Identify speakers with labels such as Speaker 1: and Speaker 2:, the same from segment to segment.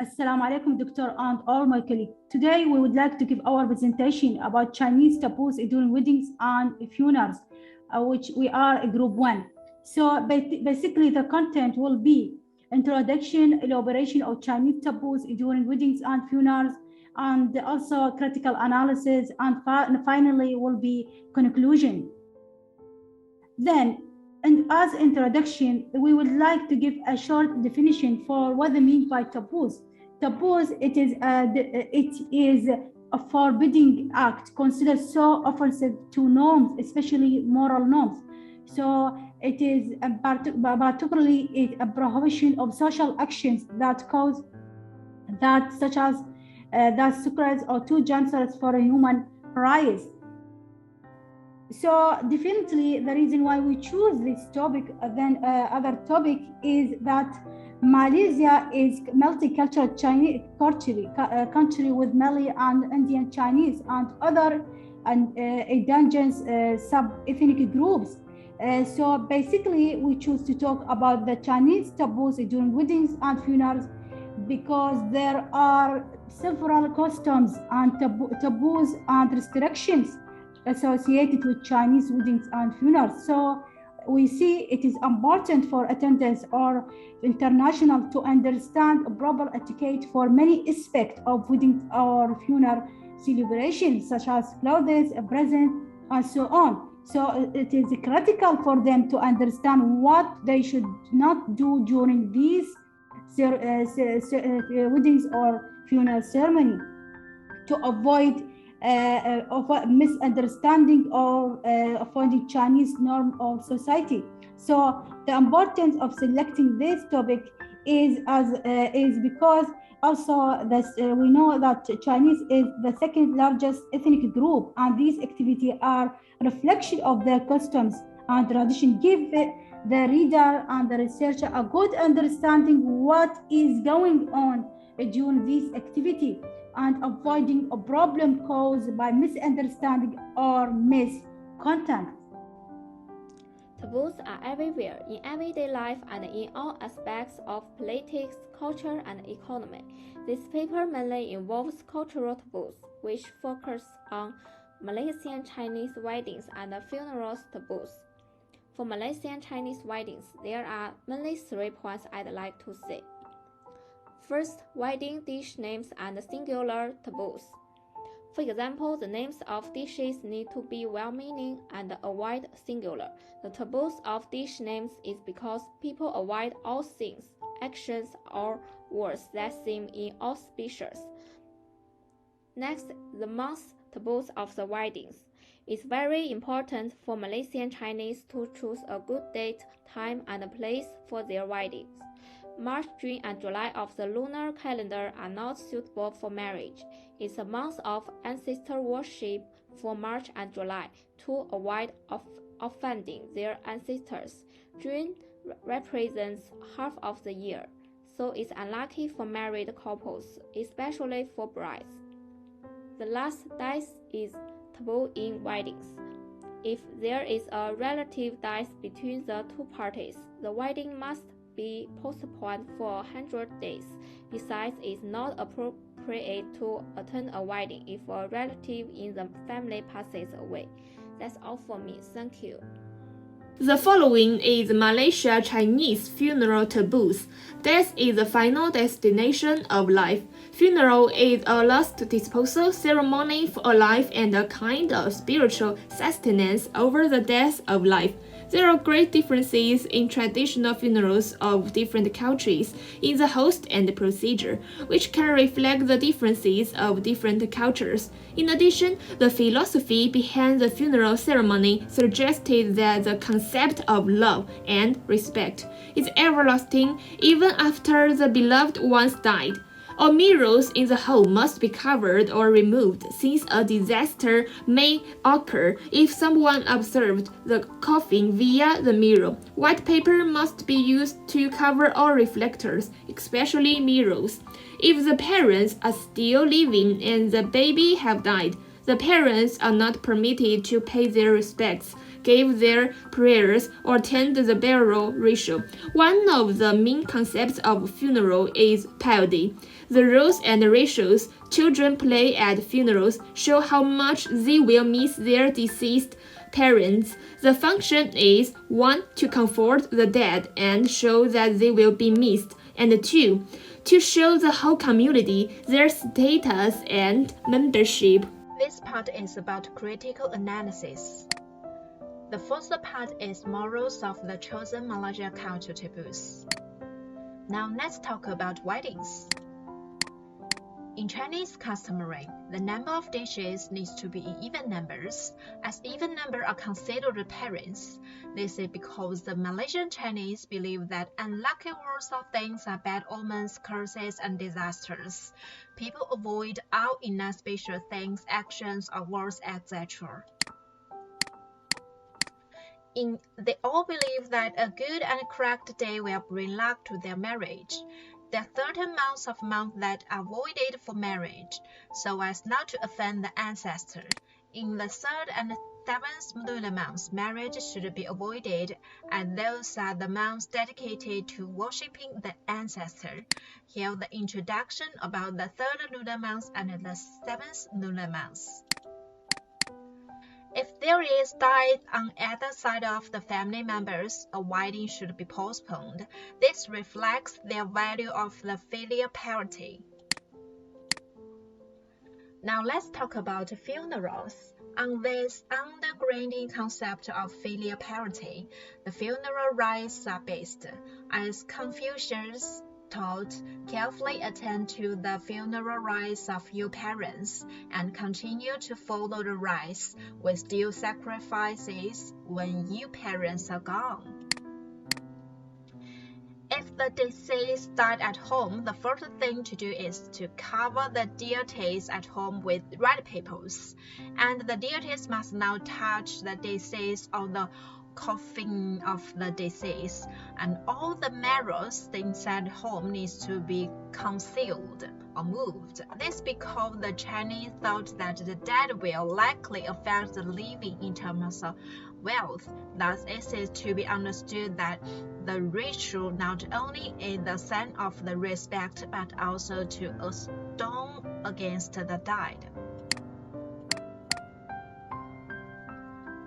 Speaker 1: Assalamu alaikum, Doctor, and all my colleagues. Today, we would like to give our presentation about Chinese taboos during weddings and funerals, which we are a group 1. So basically, the content will be introduction, elaboration of Chinese taboos during weddings and funerals, and also critical analysis, and finally will be conclusion. Then, and as introduction, we would like to give a short definition for what they mean by taboos. Taboos, it is a forbidding act considered so offensive to norms, especially moral norms. So it is particularly a prohibition of social actions that cause that, such as that secrets or too dangerous for a human race. So definitely the reason why we choose this topic than other topic is that Malaysia is multicultural Chinese country with Malay and Indian Chinese and other indigenous sub-ethnic groups. So basically we choose to talk about the Chinese taboos during weddings and funerals because there are several customs and taboos and restrictions associated with Chinese weddings and funerals. So we see it is important for attendants or international to understand proper etiquette for many aspects of wedding or funeral celebrations, such as clothes, presents, and so on. So it is critical for them to understand what they should not do during these weddings or funeral ceremony to avoid of a misunderstanding or offending Chinese norm of society. So the importance of selecting this topic is because also we know that Chinese is the second largest ethnic group, and these activities are a reflection of their customs and tradition. Give the reader and the researcher a good understanding what is going on during this activity, and avoiding a problem caused by misunderstanding or miscontent.
Speaker 2: Taboos are everywhere in everyday life and in all aspects of politics, culture, and economy. This paper mainly involves cultural taboos, which focus on Malaysian Chinese weddings and funerals taboos. For Malaysian Chinese weddings, there are mainly 3 points I'd like to say. First, wedding dish names and singular taboos. For example, the names of dishes need to be well-meaning and avoid singular. The taboos of dish names is because people avoid all things, actions, or words that seem inauspicious. Next, the month taboos of the weddings. It's very important for Malaysian Chinese to choose a good date, time, and place for their weddings. March, June, and July of the lunar calendar are not suitable for marriage. It's a month of ancestor worship for March and July to avoid offending their ancestors. June represents half of the year, so it's unlucky for married couples, especially for brides. The last dice is taboo in weddings. If there is a relative dice between the two parties, the wedding must be postponed for 100 days. Besides, it's not appropriate to attend a wedding if a relative in the family passes away. That's all for me. Thank you.
Speaker 3: The following is Malaysia Chinese funeral taboos. Death is the final destination of life. Funeral is a last disposal ceremony for a life and a kind of spiritual sustenance over the death of life. There are great differences in traditional funerals of different countries in the host and procedure, which can reflect the differences of different cultures. In addition, the philosophy behind the funeral ceremony suggested that the concept of love and respect is everlasting even after the beloved ones died. All mirrors in the home must be covered or removed, since a disaster may occur if someone observed the coffin via the mirror. White paper must be used to cover all reflectors, especially mirrors. If the parents are still living and the baby have died, the parents are not permitted to pay their respects. give their prayers, or attend the burial ritual. One of the main concepts of funeral is piety. The roles and rituals children play at funerals show how much they will miss their deceased parents. The function is 1. To comfort the dead and show that they will be missed, and 2. To show the whole community their status and membership.
Speaker 4: This part is about critical analysis. The first part is morals of the chosen Malaysian cultural taboos. Now let's talk about weddings. In Chinese customary, the number of dishes needs to be in even numbers, as even number are considered parents. This is because the Malaysian Chinese believe that unlucky words or things are bad omens, curses, and disasters. People avoid all inauspicious things, actions, or words, etc. They all believe that a good and correct day will bring luck to their marriage. There are certain months of month that are avoided for marriage, so as not to offend the ancestor. In the 3rd and 7th lunar months, marriage should be avoided, and those are the months dedicated to worshipping the ancestor. Here the introduction about the 3rd lunar month and the 7th lunar month. If there is death on either side of the family members, a wedding should be postponed. This reflects their value of the filial piety. Now let's talk about funerals. On this undergirding concept of filial piety, the funeral rites are based, as Confucius taught, carefully attend to the funeral rites of your parents and continue to follow the rites with due sacrifices when your parents are gone. If the deceased died at home, the first thing to do is to cover the deities at home with red papers, and the deities must not touch the deceased or the coffin of the deceased, and all the mirrors inside home needs to be concealed or moved. This because the Chinese thought that the dead will likely affect the living in terms of wealth. Thus, it is to be understood that the ritual not only is the sign of the respect but also to a stone against the dead.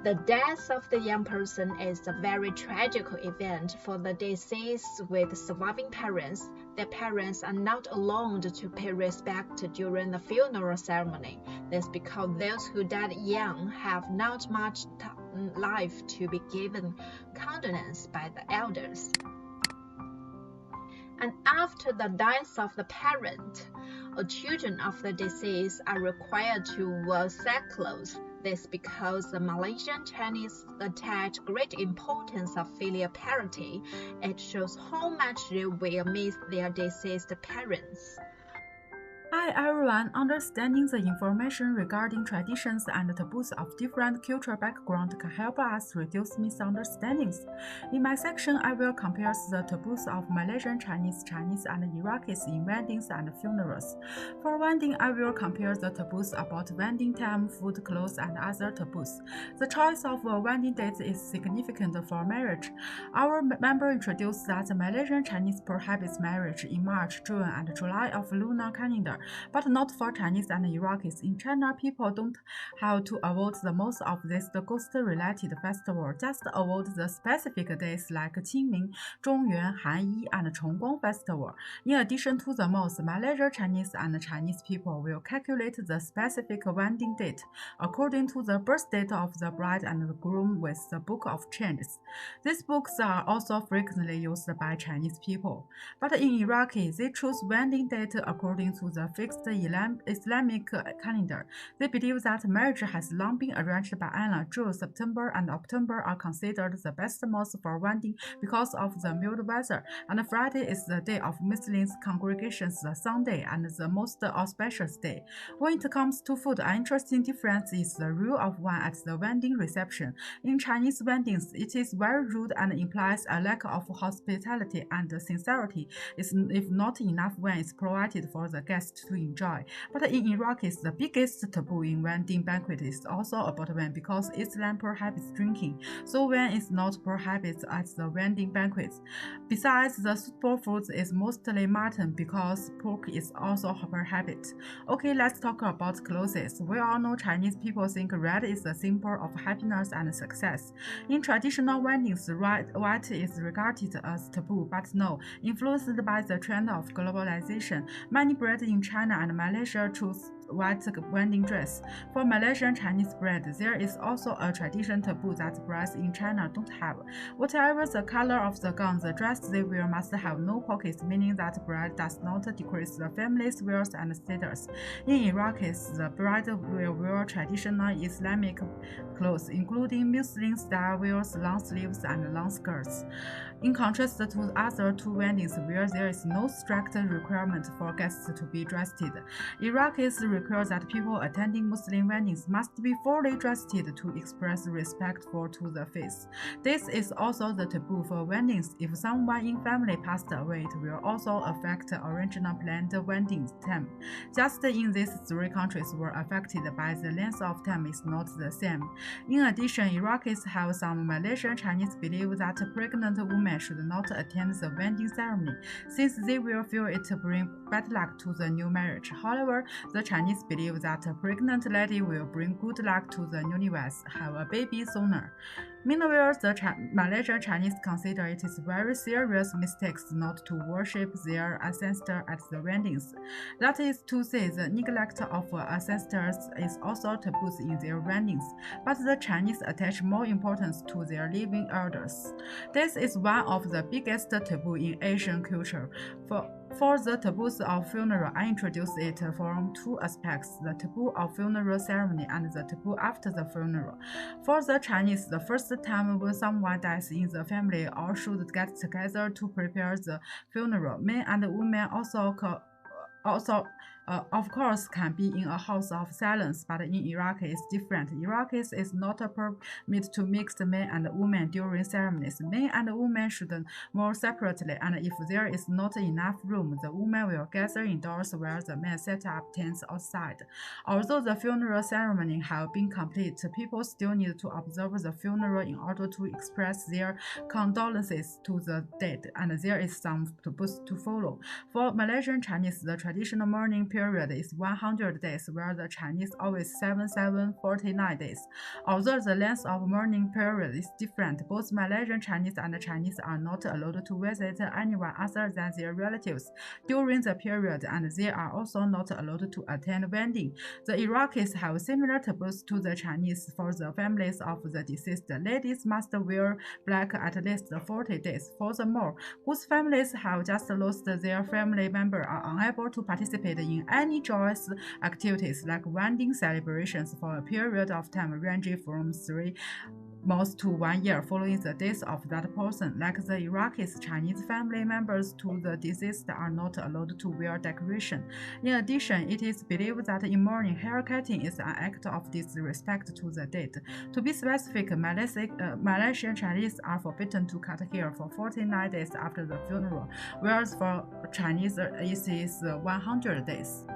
Speaker 4: The death of the young person is a very tragic event for the deceased with surviving parents. Their parents are not allowed to pay respect during the funeral ceremony. This because those who died young have not much life to be given condolence by the elders. And after the death of the parent, children of the deceased are required to wear sackcloth. This because the Malaysian Chinese attach great importance of filial piety. It shows how much they will miss their deceased parents.
Speaker 5: Hi everyone, understanding the information regarding traditions and taboos of different cultural backgrounds can help us reduce misunderstandings. In my section, I will compare the taboos of Malaysian Chinese, and Iraqis in weddings and funerals. For wedding, I will compare the taboos about wedding time, food, clothes, and other taboos. The choice of a wedding date is significant for marriage. Our member introduced that Malaysian Chinese prohibits marriage in March, June, and July of lunar calendar, but not for Chinese and Iraqis. In China, people don't have to avoid the most of these ghost-related festivals, just avoid the specific days like Qingming, Zhongyuan, Han-Yi, and Chongguang festival. In addition to the most, Malaysian Chinese and Chinese people will calculate the specific wedding date according to the birth date of the bride and the groom with the Book of Changes. These books are also frequently used by Chinese people. But in Iraqi, they choose wedding date according to the fixed Islamic calendar. They believe that marriage has long been arranged by Allah. June, September, and October are considered the best months for wedding because of the mild weather, and Friday is the day of Muslims congregations, the Sunday, and the most auspicious day. When it comes to food, an interesting difference is the rule of one at the wedding reception. In Chinese weddings, it is very rude and implies a lack of hospitality and sincerity, if not enough when it's provided for the guest to enjoy. But in Iraqis, the biggest taboo in wedding banquet is also about wine because Islam prohibits drinking, so wine is not prohibited at the wedding banquets. Besides, the suitable foods is mostly mutton because pork is also prohibited. Okay, let's talk about clothes. We all know Chinese people think red is a symbol of happiness and success. In traditional weddings, white is regarded as taboo, but no. Influenced by the trend of globalization, many brides in China and Malaysia choose white wedding dress. For Malaysian Chinese bride, there is also a tradition taboo that brides in China don't have. Whatever the color of the gown, the dress they wear must have no pockets, meaning that bride does not decrease the family's wealth and status. In Iraqis, the bride will wear traditional Islamic clothes, including Muslim-style wears, long sleeves, and long skirts. In contrast to other two weddings where there is no strict requirement for guests to be dressed, Iraqis require that people attending Muslim weddings must be fully dressed to express respect to the faith. This is also the taboo for weddings. If someone in family passed away, it will also affect original planned wedding time. Just in these three countries were affected by the length of time is not the same. In addition, Iraqis have some Malaysian Chinese believe that pregnant women should not attend the wedding ceremony, since they will feel it bring bad luck to the new marriage. However, the Chinese believe that a pregnant lady will bring good luck to the newlyweds, have a baby sooner. Meanwhile, the Malaysian Chinese consider it is very serious mistakes not to worship their ancestors at the weddings. That is to say, the neglect of ancestors is also taboo in their weddings, but the Chinese attach more importance to their living elders. This is one of the biggest taboo in Asian culture. For the taboos of funeral, I introduce it from two aspects, the taboo of funeral ceremony and the taboo after the funeral. For the Chinese, the first time when someone dies in the family, all should get together to prepare the funeral. Men and women also of course, can be in a house of silence, but in Iraq it's different. Iraq is not permitted to mix men and women during ceremonies. Men and women should move separately, and if there is not enough room, the women will gather indoors while the men set up tents outside. Although the funeral ceremony have been complete, people still need to observe the funeral in order to express their condolences to the dead, and there is some taboos to follow. For Malaysian Chinese, the traditional mourning period is 100 days, where the Chinese always 49 days. Although the length of mourning period is different, both Malaysian Chinese and Chinese are not allowed to visit anyone other than their relatives during the period, and they are also not allowed to attend wedding. The Iraqis have similar taboos to the Chinese. For the families of the deceased, ladies must wear black at least 40 days. Furthermore, whose families have just lost their family member are unable to participate in any joyous activities like wedding celebrations for a period of time ranging from 3 months to 1 year following the death of that person. Like the Iraqis, Chinese family members to the deceased are not allowed to wear decoration. In addition, it is believed that in mourning, haircutting is an act of disrespect to the dead. To be specific, Malaysian Chinese are forbidden to cut hair for 49 days after the funeral, whereas for Chinese it is 100 days.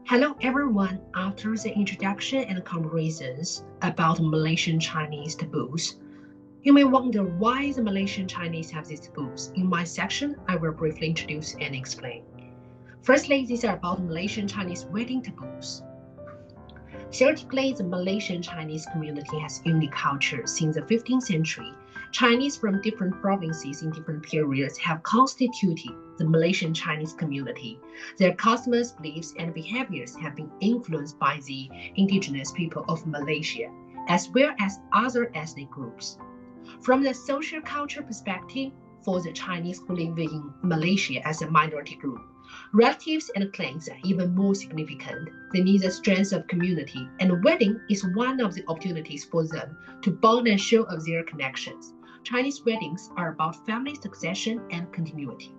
Speaker 6: Hello everyone. After the introduction and comparisons about Malaysian Chinese taboos, you may wonder why the Malaysian Chinese have these taboos. In my section, I will briefly introduce and explain. Firstly, these are about Malaysian Chinese wedding taboos. Theoretically, the Malaysian Chinese community has unique culture. Since the 15th century, Chinese from different provinces in different periods have constituted the Malaysian Chinese community. Their customs, beliefs, and behaviors have been influenced by the indigenous people of Malaysia, as well as other ethnic groups. From the social culture perspective, for the Chinese who live in Malaysia as a minority group, relatives and clans are even more significant. They need the strength of community, and wedding is one of the opportunities for them to bond and show of their connections. Chinese weddings are about family succession and continuity.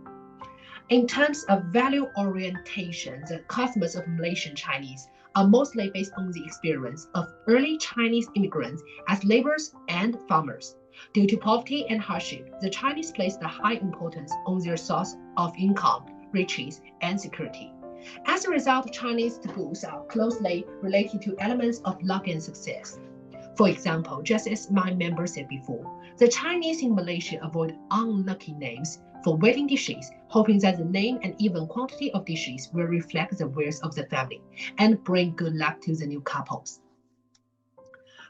Speaker 6: In terms of value orientation, the customs of Malaysian Chinese are mostly based on the experience of early Chinese immigrants as laborers and farmers. Due to poverty and hardship, the Chinese placed a high importance on their source of income, riches, and security. As a result, Chinese taboos are closely related to elements of luck and success. For example, just as my member said before, the Chinese in Malaysia avoid unlucky names for wedding dishes, hoping that the name and even quantity of dishes will reflect the wealth of the family and bring good luck to the new couples.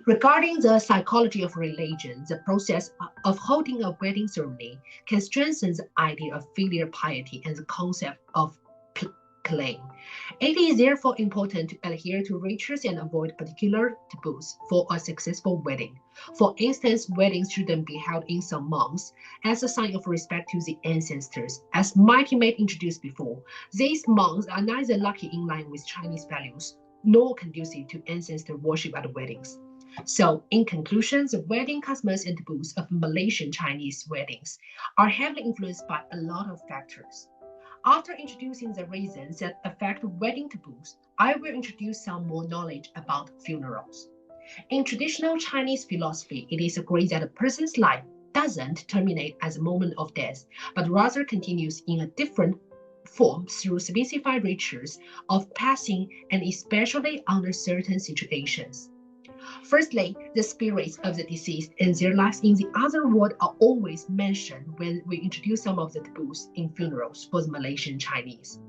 Speaker 6: Regarding the psychology of religion, the process of holding a wedding ceremony can strengthen the idea of filial piety and the concept of claim. It is therefore important to adhere to rituals and avoid particular taboos for a successful wedding. For instance, weddings shouldn't be held in some months as a sign of respect to the ancestors. As my teammate introduced before, these months are neither lucky in line with Chinese values nor conducive to ancestor worship at weddings. So, in conclusion, the wedding customs and taboos of Malaysian Chinese weddings are heavily influenced by a lot of factors. After introducing the reasons that affect wedding taboos, I will introduce some more knowledge about funerals. In traditional Chinese philosophy, it is agreed that a person's life doesn't terminate at the moment of death, but rather continues in a different form through specified rituals of passing, and especially under certain situations. Firstly, the spirits of the deceased and their lives in the other world are always mentioned when we introduce some of the taboos in funerals for the Malaysian Chinese.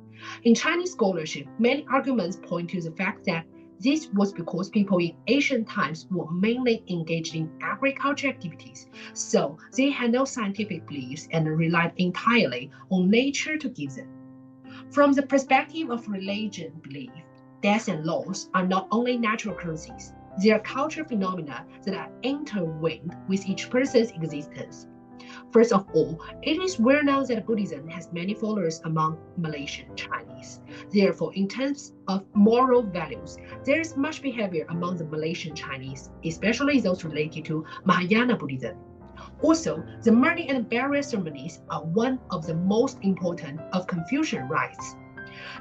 Speaker 6: In Chinese scholarship, many arguments point to the fact that this was because people in ancient times were mainly engaged in agricultural activities, so they had no scientific beliefs and relied entirely on nature to give them. From the perspective of religion belief, death and loss are not only natural occurrences, they are cultural phenomena that are intertwined with each person's existence. First of all, it is well known that Buddhism has many followers among Malaysian Chinese. Therefore, in terms of moral values, there is much behavior among the Malaysian Chinese, especially those related to Mahayana Buddhism. Also, the mourning and burial ceremonies are one of the most important of Confucian rites.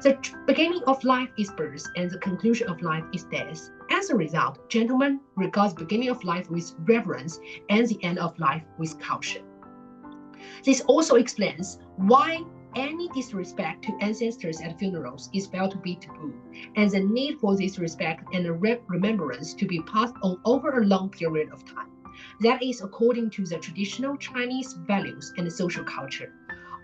Speaker 6: The beginning of life is birth and the conclusion of life is death. As a result, gentlemen regard the beginning of life with reverence and the end of life with caution. This also explains why any disrespect to ancestors at funerals is felt to be taboo, and the need for this respect and remembrance to be passed on over a long period of time. That is according to the traditional Chinese values and social culture.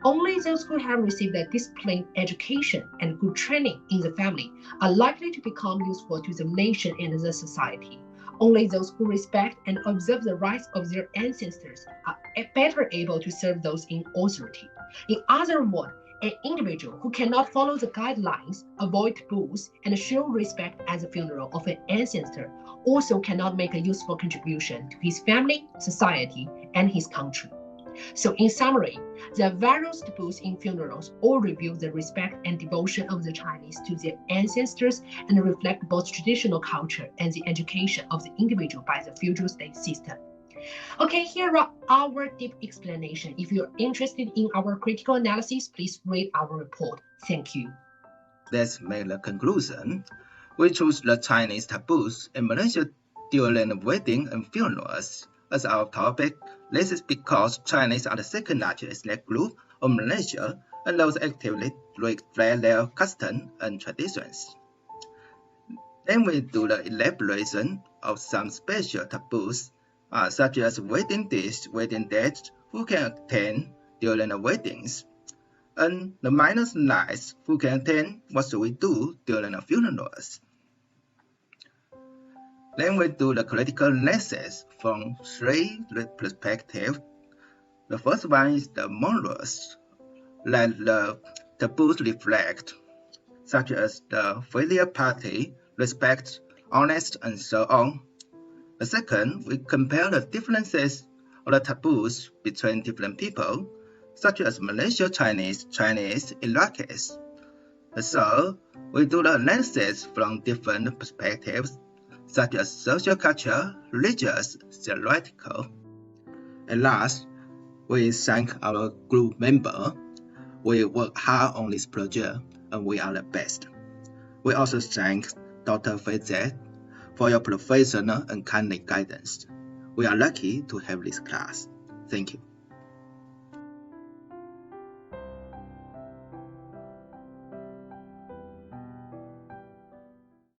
Speaker 6: Only those who have received a disciplined education and good training in the family are likely to become useful to the nation and the society. Only those who respect and observe the rights of their ancestors are better able to serve those in authority. In other words, an individual who cannot follow the guidelines, avoid taboos, and show respect at the funeral of an ancestor also cannot make a useful contribution to his family, society, and his country. So in summary, the various taboos in funerals all reveal the respect and devotion of the Chinese to their ancestors and reflect both traditional culture and the education of the individual by the feudal state system. Okay, here are our deep explanation. If you're interested in our critical analysis, please read our report. Thank you.
Speaker 7: Let's make the conclusion. We choose the Chinese taboos in Malaysia during wedding and funerals as our topic. This is because Chinese are the second largest ethnic group of Malaysia and those actively reflect their customs and traditions. Then we do the elaboration of some special taboos, such as wedding dish, wedding dates, who can attend during the weddings, and the minor nights, who can attend, what should we do during the funerals. Then we do the critical analysis from three perspectives. The first one is the morals that the taboos reflect, such as the filial piety, respect, honest, and so on. The second, we compare the differences of the taboos between different people, such as Malaysia Chinese, Chinese Iraqis. The third, we do the analysis from different perspectives, such as social culture, religious, theoretical. And last, we thank our group member. We work hard on this project and we are the best. We also thank Dr. Fei for your professional and kindly guidance. We are lucky to have this class. Thank you.